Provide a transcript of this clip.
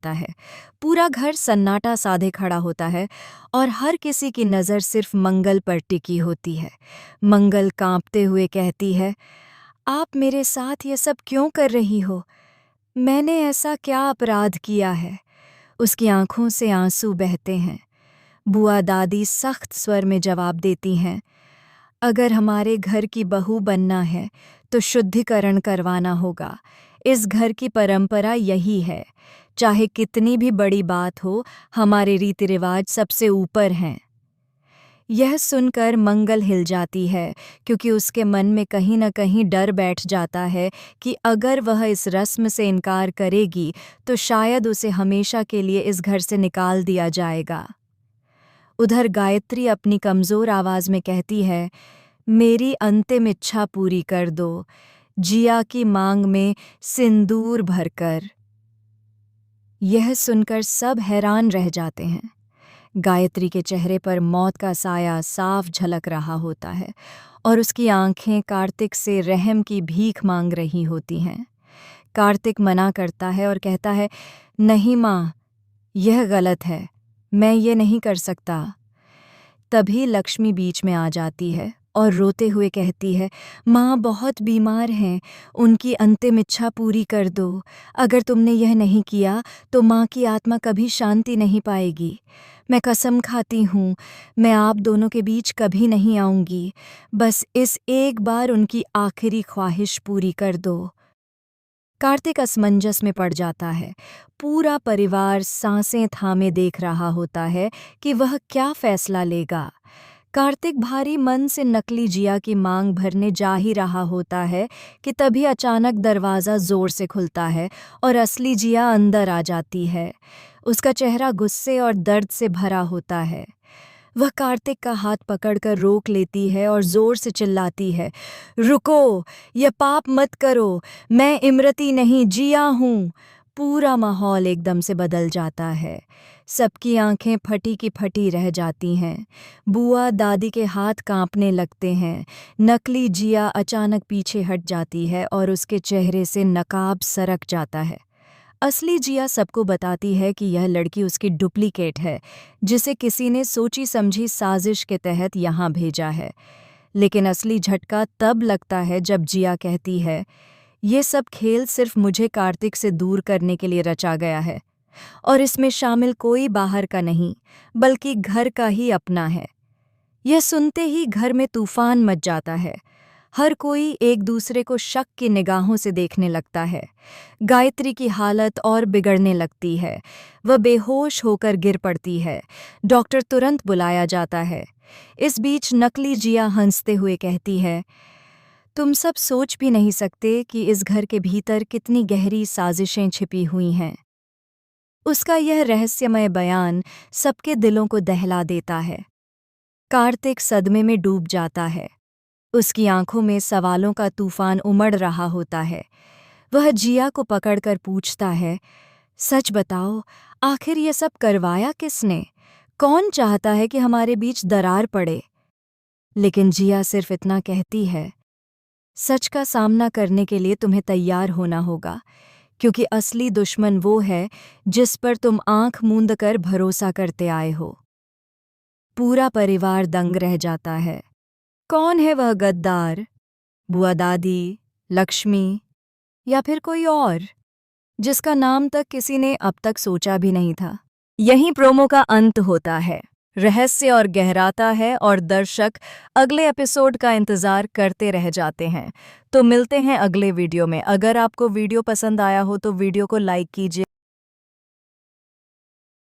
लगता है। पूरा घर सन्नाटा साधे खड़ा होता है और हर किसी की नज़र सिर्फ मंगल पर टिकी होती है। मंगल कांपते हुए कहती है, आप मेरे साथ ये सब क्यों कर रही हो? मैंने ऐसा क्या अपराध किया है? उसकी आंखों से आंसू बहते हैं। बुआ दादी सख्त स्वर में जवाब देती हैं, अगर हमारे घर की बहू बनना है तो शुद्धिकरण करवाना होगा। इस घर की परंपरा यही है। चाहे कितनी भी बड़ी बात हो, हमारे रीति रिवाज सबसे ऊपर हैं। यह सुनकर मंगल हिल जाती है, क्योंकि उसके मन में कहीं न कहीं डर बैठ जाता है कि अगर वह इस रस्म से इनकार करेगी तो शायद उसे हमेशा के लिए इस घर से निकाल दिया जाएगा। उधर गायत्री अपनी कमज़ोर आवाज़ में कहती है, मेरी अंतिम इच्छा पूरी कर दो, जिया की मांग में सिंदूर भरकर। यह सुनकर सब हैरान रह जाते हैं। गायत्री के चेहरे पर मौत का साया साफ झलक रहा होता है और उसकी आंखें कार्तिक से रहम की भीख मांग रही होती हैं। कार्तिक मना करता है और कहता है, नहीं माँ, यह गलत है, मैं ये नहीं कर सकता। तभी लक्ष्मी बीच में आ जाती है और रोते हुए कहती है, माँ बहुत बीमार हैं, उनकी अंतिम इच्छा पूरी कर दो। अगर तुमने यह नहीं किया तो माँ की आत्मा कभी शांति नहीं पाएगी। मैं कसम खाती हूँ, मैं आप दोनों के बीच कभी नहीं आऊँगी। बस इस एक बार उनकी आखिरी ख्वाहिश पूरी कर दो। कार्तिक असमंजस में पड़ जाता है। पूरा परिवार सांसें थामे देख रहा होता है कि वह क्या फैसला लेगा। कार्तिक भारी मन से नकली जिया की मांग भरने जा ही रहा होता है कि तभी अचानक दरवाज़ा ज़ोर से खुलता है और असली जिया अंदर आ जाती है। उसका चेहरा गुस्से और दर्द से भरा होता है। वह कार्तिक का हाथ पकड़कर रोक लेती है और ज़ोर से चिल्लाती है, रुको, यह पाप मत करो, मैं इमरती नहीं, जिया हूँ। पूरा माहौल एकदम से बदल जाता है। सबकी आंखें फटी की फटी रह जाती हैं। बुआ दादी के हाथ कांपने लगते हैं। नकली जिया अचानक पीछे हट जाती है और उसके चेहरे से नकाब सरक जाता है। असली जिया सबको बताती है कि यह लड़की उसकी डुप्लीकेट है, जिसे किसी ने सोची समझी साजिश के तहत यहाँ भेजा है। लेकिन असली झटका तब लगता है जब जिया कहती है, ये सब खेल सिर्फ मुझे कार्तिक से दूर करने के लिए रचा गया है और इसमें शामिल कोई बाहर का नहीं, बल्कि घर का ही अपना है। यह सुनते ही घर में तूफान मच जाता है। हर कोई एक दूसरे को शक की निगाहों से देखने लगता है। गायत्री की हालत और बिगड़ने लगती है। वह बेहोश होकर गिर पड़ती है। डॉक्टर तुरंत बुलाया जाता है। इस बीच नकली जिया हंसते हुए कहती है, तुम सब सोच भी नहीं सकते कि इस घर के भीतर कितनी गहरी साजिशें छिपी हुई हैं। उसका यह रहस्यमय बयान सबके दिलों को दहला देता है। कार्तिक सदमे में डूब जाता है। उसकी आंखों में सवालों का तूफान उमड़ रहा होता है। वह जिया को पकड़कर पूछता है, सच बताओ, आखिर ये सब करवाया किसने? कौन चाहता है कि हमारे बीच दरार पड़े? लेकिन जिया सिर्फ इतना कहती है, सच का सामना करने के लिए तुम्हें तैयार होना होगा, क्योंकि असली दुश्मन वो है जिस पर तुम आंख मूंद कर भरोसा करते आए हो। पूरा परिवार दंग रह जाता है। कौन है वह गद्दार? बुआ दादी, लक्ष्मी या फिर कोई और, जिसका नाम तक किसी ने अब तक सोचा भी नहीं था? यहीं प्रोमो का अंत होता है। रहस्य और गहराता है और दर्शक अगले एपिसोड का इंतज़ार करते रह जाते हैं। तो मिलते हैं अगले वीडियो में। अगर आपको वीडियो पसंद आया हो तो वीडियो को लाइक कीजिए।